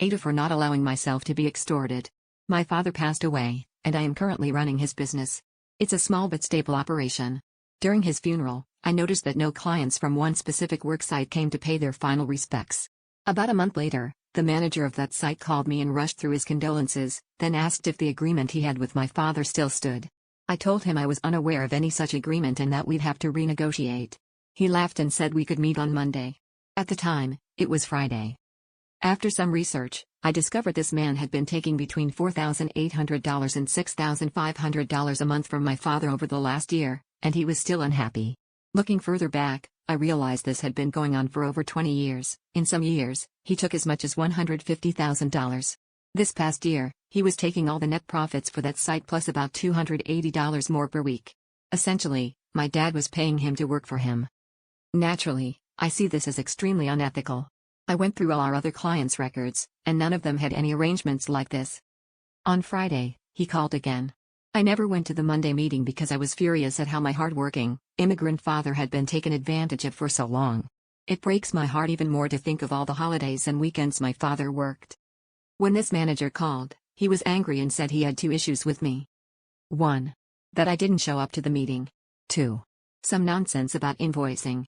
Ada for not allowing myself to be extorted. My father passed away, and I am currently running his business. It's a small but stable operation. During his funeral, I noticed that no clients from one specific worksite came to pay their final respects. About a month later, the manager of that site called me and rushed through his condolences, then asked if the agreement he had with my father still stood. I told him I was unaware of any such agreement and that we'd have to renegotiate. He laughed and said we could meet on Monday. At the time, it was Friday. After some research, I discovered this man had been taking between $4,800 and $6,500 a month from my father over the last year, and he was still unhappy. Looking further back, I realized this had been going on for over 20 years. In some years, he took as much as $150,000. This past year, he was taking all the net profits for that site plus about $280 more per week. Essentially, my dad was paying him to work for him. Naturally, I see this as extremely unethical. I went through all our other clients' records, and none of them had any arrangements like this. On Friday, he called again. I never went to the Monday meeting because I was furious at how my hardworking, immigrant father had been taken advantage of for so long. It breaks my heart even more to think of all the holidays and weekends my father worked. When this manager called, he was angry and said he had two issues with me. 1. That I didn't show up to the meeting. 2. Some nonsense about invoicing.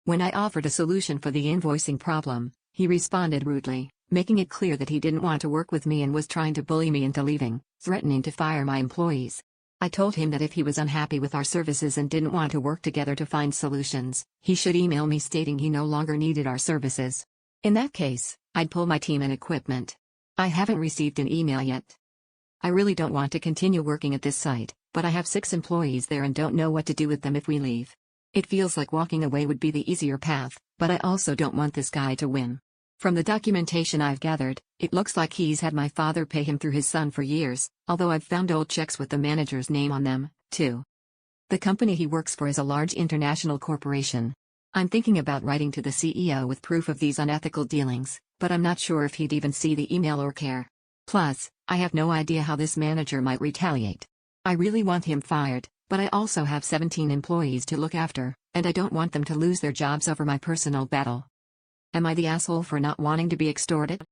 When I offered a solution for the invoicing problem, he responded rudely, making it clear that he didn't want to work with me and was trying to bully me into leaving, threatening to fire my employees. I told him that if he was unhappy with our services and didn't want to work together to find solutions, he should email me stating he no longer needed our services. In that case, I'd pull my team and equipment. I haven't received an email yet. I really don't want to continue working at this site, but I have 6 employees there and don't know what to do with them if we leave. It feels like walking away would be the easier path, but I also don't want this guy to win. From the documentation I've gathered, it looks like he's had my father pay him through his son for years, although I've found old checks with the manager's name on them, too. The company he works for is a large international corporation. I'm thinking about writing to the CEO with proof of these unethical dealings, but I'm not sure if he'd even see the email or care. Plus, I have no idea how this manager might retaliate. I really want him fired, but I also have 17 employees to look after, and I don't want them to lose their jobs over my personal battle. Am I the asshole for not wanting to be extorted?